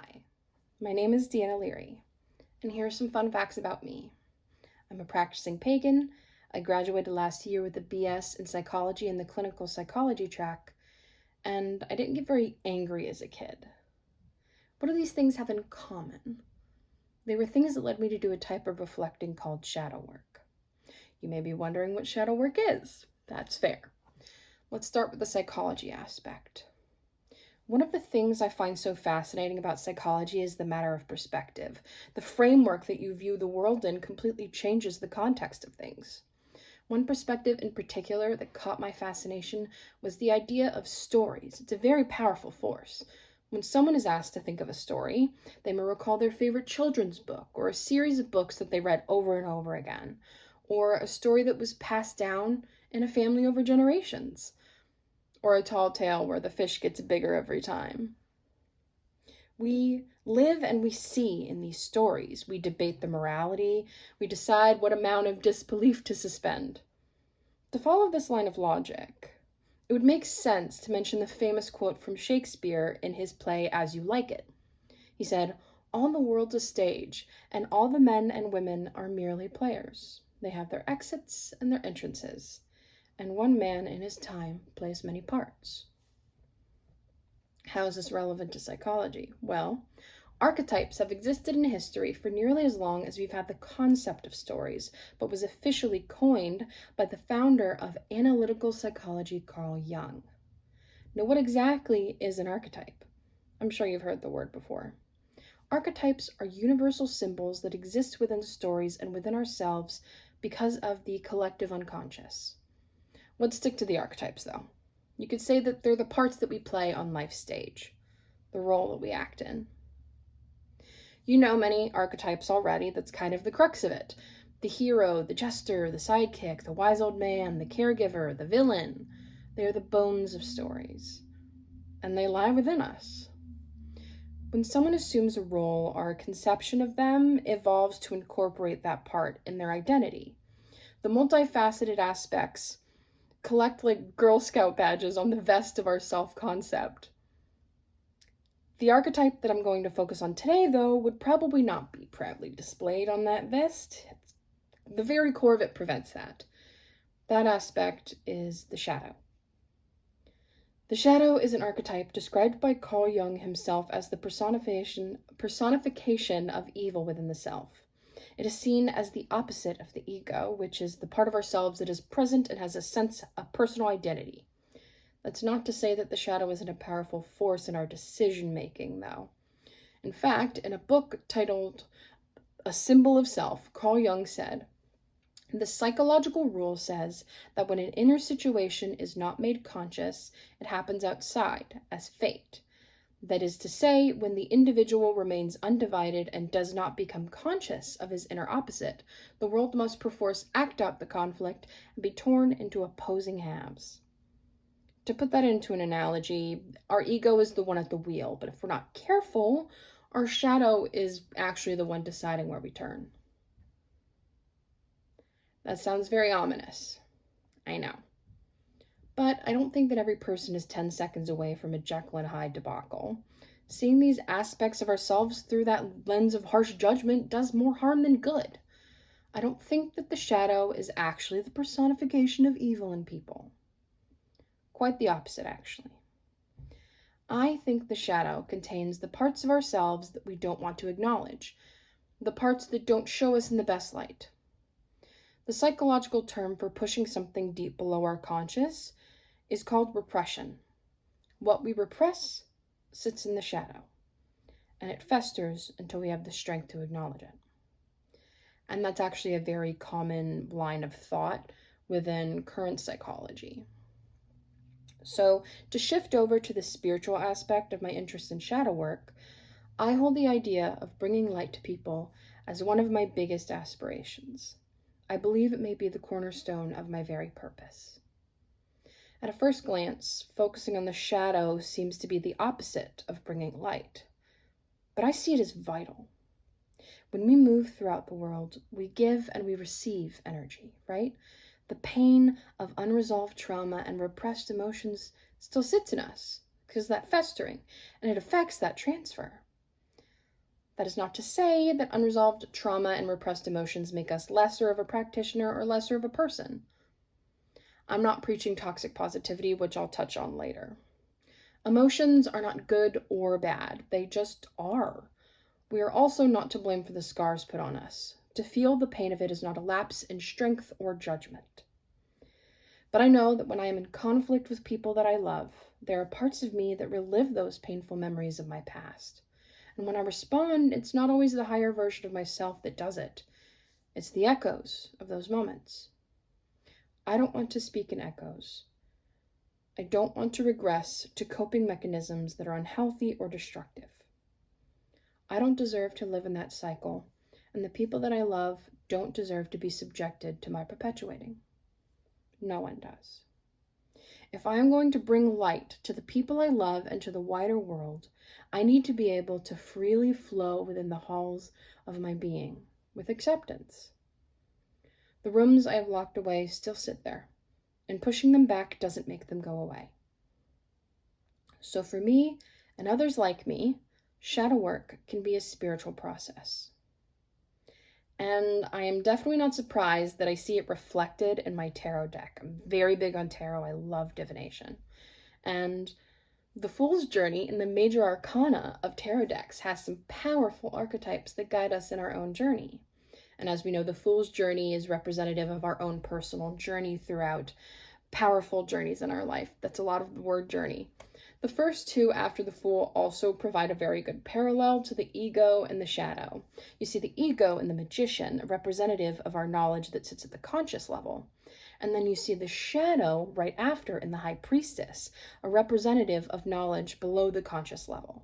Hi, my name is Deanna Leary, and here are some fun facts about me. I'm a practicing pagan. I graduated last year with a BS in psychology in the clinical psychology track, and I didn't get very angry as a kid. What do these things have in common? They were things that led me to do a type of reflecting called shadow work. You may be wondering what shadow work is. That's fair. Let's start with the psychology aspect. One of the things I find so fascinating about psychology is the matter of perspective. The framework that you view the world in completely changes the context of things. One perspective in particular that caught my fascination was the idea of stories. It's a very powerful force. When someone is asked to think of a story, they may recall their favorite children's book or a series of books that they read over and over again, or a story that was passed down in a family over generations, or a tall tale where the fish gets bigger every time. We live and we see in these stories. We debate the morality. We decide what amount of disbelief to suspend. To follow this line of logic, it would make sense to mention the famous quote from Shakespeare in his play As You Like It. He said, "All the world's a stage, and all the men and women are merely players. They have their exits and their entrances, and one man in his time plays many parts." How is this relevant to psychology? Well, archetypes have existed in history for nearly as long as we've had the concept of stories, but was officially coined by the founder of analytical psychology, Carl Jung. Now, what exactly is an archetype? I'm sure you've heard the word before. Archetypes are universal symbols that exist within stories and within ourselves because of the collective unconscious. Let's stick to the archetypes, though. You could say that they're the parts that we play on life's stage, the role that we act in. You know many archetypes already. That's kind of the crux of it. The hero, the jester, the sidekick, the wise old man, the caregiver, the villain. They are the bones of stories, and they lie within us. When someone assumes a role, our conception of them evolves to incorporate that part in their identity. The multifaceted aspects collect like Girl Scout badges on the vest of our self-concept. The archetype that I'm going to focus on today, though, would probably not be proudly displayed on that vest. The very core of it prevents that. That aspect is the shadow. The shadow is an archetype described by Carl Jung himself as the personification of evil within the self. It is seen as the opposite of the ego, which is the part of ourselves that is present and has a sense of personal identity. That's not to say that the shadow isn't a powerful force in our decision-making, though. In fact, in a book titled A Symbol of Self, Carl Jung said, "The psychological rule says that when an inner situation is not made conscious, it happens outside, as fate. That is to say, when the individual remains undivided and does not become conscious of his inner opposite, the world must perforce act out the conflict and be torn into opposing halves." To put that into an analogy, our ego is the one at the wheel, but if we're not careful, our shadow is actually the one deciding where we turn. That sounds very ominous. I know. But I don't think that every person is 10 seconds away from a Jekyll and Hyde debacle. Seeing these aspects of ourselves through that lens of harsh judgment does more harm than good. I don't think that the shadow is actually the personification of evil in people. Quite the opposite, actually. I think the shadow contains the parts of ourselves that we don't want to acknowledge, the parts that don't show us in the best light. The psychological term for pushing something deep below our conscious is called repression. What we repress sits in the shadow, and it festers until we have the strength to acknowledge it. And that's actually a very common line of thought within current psychology. So, to shift over to the spiritual aspect of my interest in shadow work, I hold the idea of bringing light to people as one of my biggest aspirations. I believe it may be the cornerstone of my very purpose. At a first glance, focusing on the shadow seems to be the opposite of bringing light, but I see it as vital. When we move throughout the world, we give and we receive energy, right? The pain of unresolved trauma and repressed emotions still sits in us because of that festering, and it affects that transfer. That is not to say that unresolved trauma and repressed emotions make us lesser of a practitioner or lesser of a person. I'm not preaching toxic positivity, which I'll touch on later. Emotions are not good or bad, they just are. We are also not to blame for the scars put on us. To feel the pain of it is not a lapse in strength or judgment. But I know that when I am in conflict with people that I love, there are parts of me that relive those painful memories of my past. And when I respond, it's not always the higher version of myself that does it. It's the echoes of those moments. I don't want to speak in echoes. I don't want to regress to coping mechanisms that are unhealthy or destructive. I don't deserve to live in that cycle, and the people that I love don't deserve to be subjected to my perpetuating. No one does. If I am going to bring light to the people I love and to the wider world, I need to be able to freely flow within the halls of my being with acceptance. The rooms I have locked away still sit there, and pushing them back doesn't make them go away. So for me and others like me, shadow work can be a spiritual process. And I am definitely not surprised that I see it reflected in my tarot deck. I'm very big on tarot. I love divination. And the Fool's Journey in the major arcana of tarot decks has some powerful archetypes that guide us in our own journey. And as we know, the Fool's Journey is representative of our own personal journey throughout powerful journeys in our life. That's a lot of the word journey. The first two after the Fool also provide a very good parallel to the ego and the shadow. You see the ego in the Magician, a representative of our knowledge that sits at the conscious level. And then you see the shadow right after in the High Priestess, a representative of knowledge below the conscious level.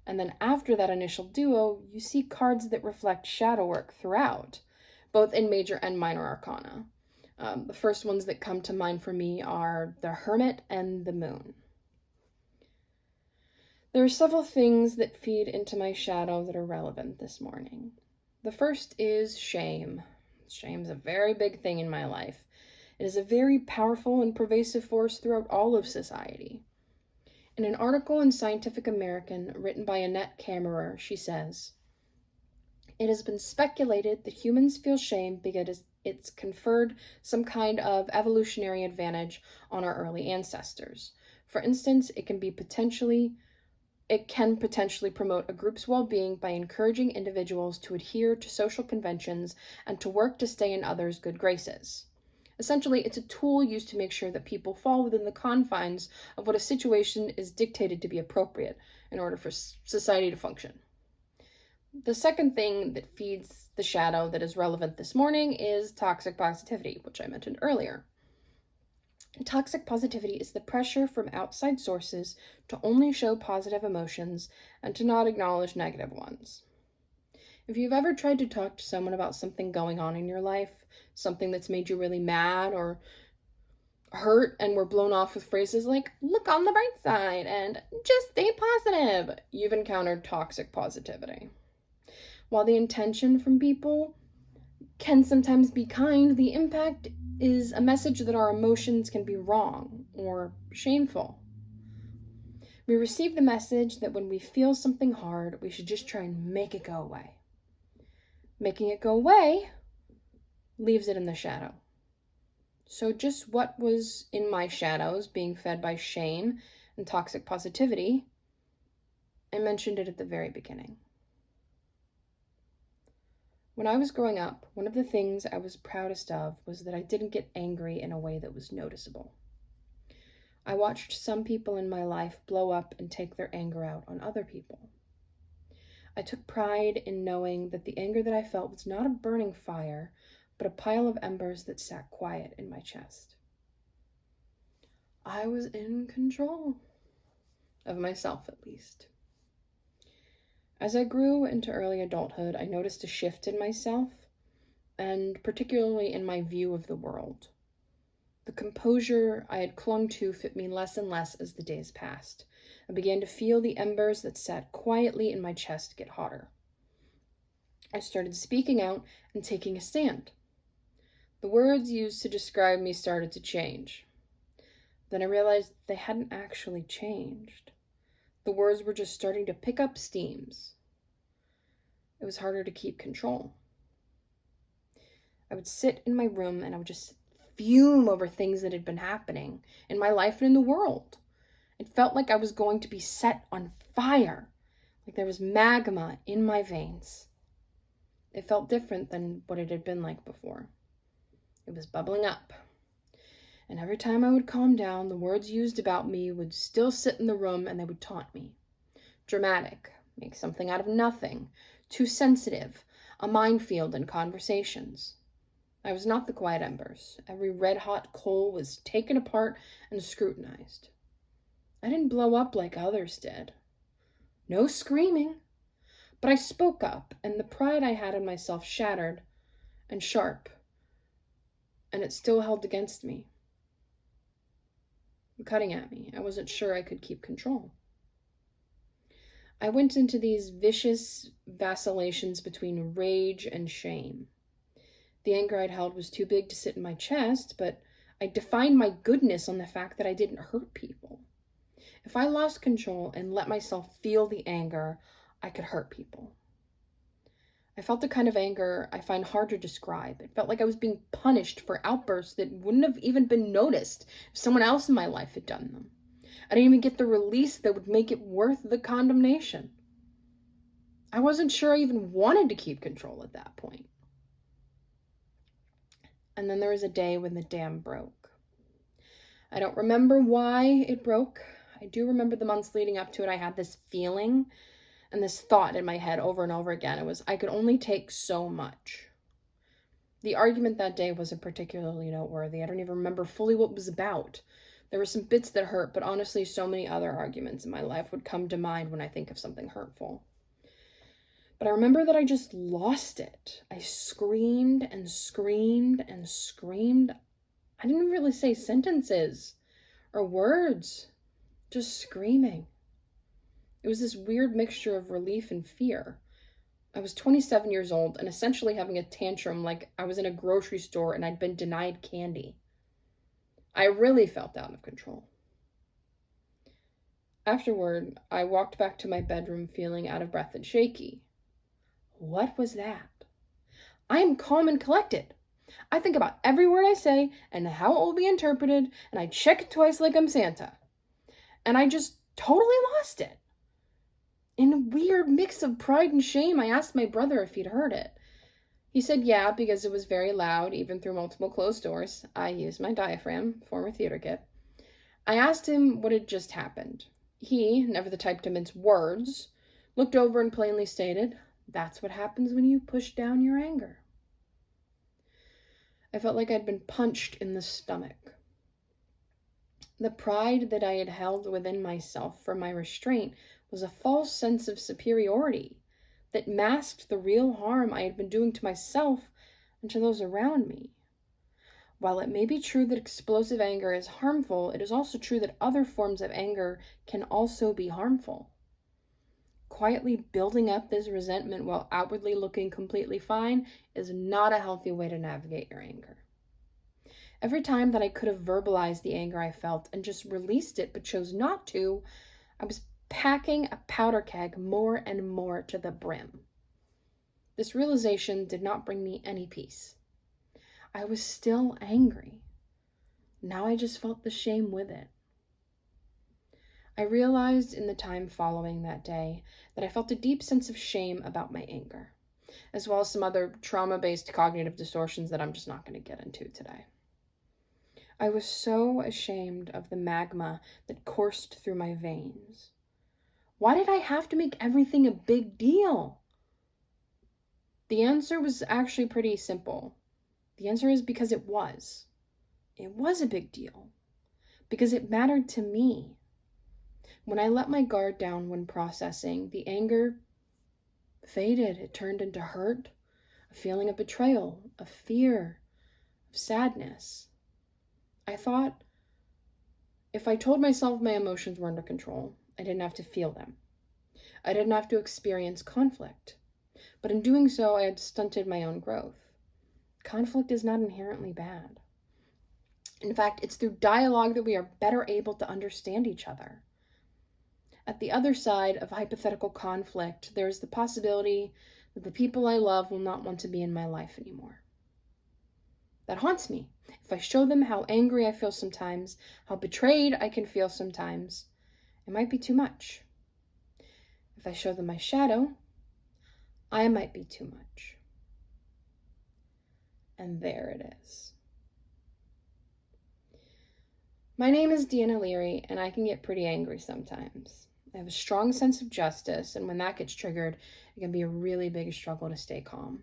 And then after that initial duo, you see cards that reflect shadow work throughout, both in major and minor arcana. The first ones that come to mind for me are the Hermit and the Moon. There are several things that feed into my shadow that are relevant this morning. The first is shame. Shame is a very big thing in my life. It is a very powerful and pervasive force throughout all of society. In an article in Scientific American written by Annette Kammerer, she says, "It has been speculated that humans feel shame because it's conferred some kind of evolutionary advantage on our early ancestors. For instance, it can potentially promote a group's well-being by encouraging individuals to adhere to social conventions and to work to stay in others' good graces. Essentially, it's a tool used to make sure that people fall within the confines of what a situation is dictated to be appropriate in order for society to function." The second thing that feeds the shadow that is relevant this morning is toxic positivity, which I mentioned earlier. Toxic positivity is the pressure from outside sources to only show positive emotions and to not acknowledge negative ones. If you've ever tried to talk to someone about something going on in your life, something that's made you really mad or hurt, and were blown off with phrases like, "look on the bright side," and "just stay positive," you've encountered toxic positivity. While the intention from people can sometimes be kind, the impact is a message that our emotions can be wrong or shameful. We receive the message that when we feel something hard, we should just try and make it go away. Making it go away leaves it in the shadow. So just what was in my shadows being fed by shame and toxic positivity, I mentioned it at the very beginning. When I was growing up, one of the things I was proudest of was that I didn't get angry in a way that was noticeable. I watched some people in my life blow up and take their anger out on other people. I took pride in knowing that the anger that I felt was not a burning fire, but a pile of embers that sat quiet in my chest. I was in control of myself, at least. As I grew into early adulthood, I noticed a shift in myself, and particularly in my view of the world. The composure I had clung to fit me less and less as the days passed. I began to feel the embers that sat quietly in my chest get hotter. I started speaking out and taking a stand. The words used to describe me started to change. Then I realized they hadn't actually changed. The words were just starting to pick up steams. it was harder to keep control. I would sit in my room and I would just fume over things that had been happening in my life and in the world. It felt like I was going to be set on fire, like there was magma in my veins. It felt different than what it had been like before. It was bubbling up. And every time I would calm down, the words used about me would still sit in the room and they would taunt me. Dramatic, make something out of nothing, too sensitive, a minefield in conversations. I was not the quiet embers. Every red-hot coal was taken apart and scrutinized. I didn't blow up like others did. No screaming. But I spoke up, and the pride I had in myself shattered and sharp, and it still held against me, cutting at me. I wasn't sure I could keep control. I went into these vicious vacillations between rage and shame. The anger I'd held was too big to sit in my chest, but I defined my goodness on the fact that I didn't hurt people. If I lost control and let myself feel the anger, I could hurt people. I felt the kind of anger I find hard to describe. It felt like I was being punished for outbursts that wouldn't have even been noticed if someone else in my life had done them. I didn't even get the release that would make it worth the condemnation. I wasn't sure I even wanted to keep control at that point. And then there was a day when the dam broke. I don't remember why it broke. I do remember the months leading up to it. I had this feeling and this thought in my head over and over again. It was, I could only take so much. The argument that day wasn't particularly noteworthy. I don't even remember fully what it was about. There were some bits that hurt, but honestly, so many other arguments in my life would come to mind when I think of something hurtful. But I remember that I just lost it. I screamed and screamed and screamed. I didn't really say sentences or words, just screaming. It was this weird mixture of relief and fear. I was 27 years old and essentially having a tantrum like I was in a grocery store and I'd been denied candy. I really felt out of control. Afterward, I walked back to my bedroom feeling out of breath and shaky. What was that? I am calm and collected. I think about every word I say and how it will be interpreted, and I check it twice like I'm Santa. And I just totally lost it. In a weird mix of pride and shame, I asked my brother if he'd heard it. He said yeah, because it was very loud, even through multiple closed doors. I used my diaphragm, former theater kid. I asked him what had just happened. He, never the type to mince words, looked over and plainly stated, "That's what happens when you push down your anger." I felt like I'd been punched in the stomach. The pride that I had held within myself for my restraint was a false sense of superiority that masked the real harm I had been doing to myself and to those around me. While it may be true that explosive anger is harmful, it is also true that other forms of anger can also be harmful. Quietly building up this resentment while outwardly looking completely fine is not a healthy way to navigate your anger. Every time that I could have verbalized the anger I felt and just released it but chose not to, I was packing a powder keg more and more to the brim. This realization did not bring me any peace. I was still angry. Now I just felt the shame with it. I realized in the time following that day that I felt a deep sense of shame about my anger, as well as some other trauma-based cognitive distortions that I'm just not going to get into today. I was so ashamed of the magma that coursed through my veins. Why did I have to make everything a big deal? The answer was actually pretty simple. The answer is because it was. It was a big deal. Because it mattered to me. When I let my guard down when processing, the anger faded. It turned into hurt, a feeling of betrayal, of fear, of sadness. I thought if I told myself my emotions were under control, I didn't have to feel them. I didn't have to experience conflict. But in doing so, I had stunted my own growth. Conflict is not inherently bad. In fact, it's through dialogue that we are better able to understand each other. At the other side of hypothetical conflict, there is the possibility that the people I love will not want to be in my life anymore. That haunts me. If I show them how angry I feel sometimes, how betrayed I can feel sometimes, it might be too much. If I show them my shadow, I might be too much. And there it is. My name is Deanna Leary, and I can get pretty angry sometimes. I have a strong sense of justice, and when that gets triggered, it can be a really big struggle to stay calm.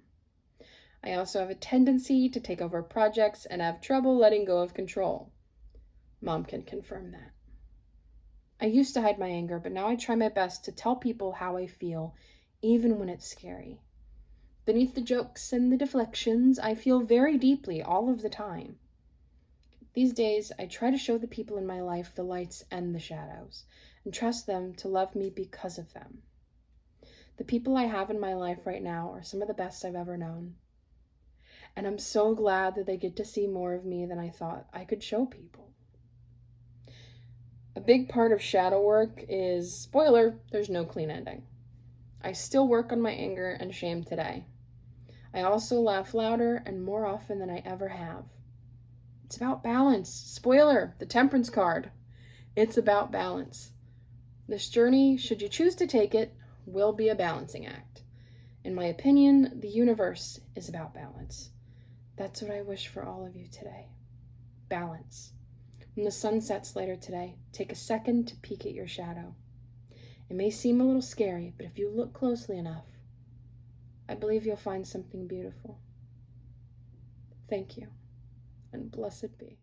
I also have a tendency to take over projects and have trouble letting go of control. Mom can confirm that. I used to hide my anger, but now I try my best to tell people how I feel, even when it's scary. Beneath the jokes and the deflections, I feel very deeply all of the time. These days, I try to show the people in my life the lights and the shadows, and trust them to love me because of them. The people I have in my life right now are some of the best I've ever known. And I'm so glad that they get to see more of me than I thought I could show people. A big part of shadow work is, spoiler, there's no clean ending. I still work on my anger and shame today. I also laugh louder and more often than I ever have. It's about balance. Spoiler, the temperance card. It's about balance. This journey, should you choose to take it, will be a balancing act. In my opinion, the universe is about balance. That's what I wish for all of you today. Balance. When the sun sets later today, take a second to peek at your shadow. It may seem a little scary, but if you look closely enough, I believe you'll find something beautiful. Thank you, and blessed be.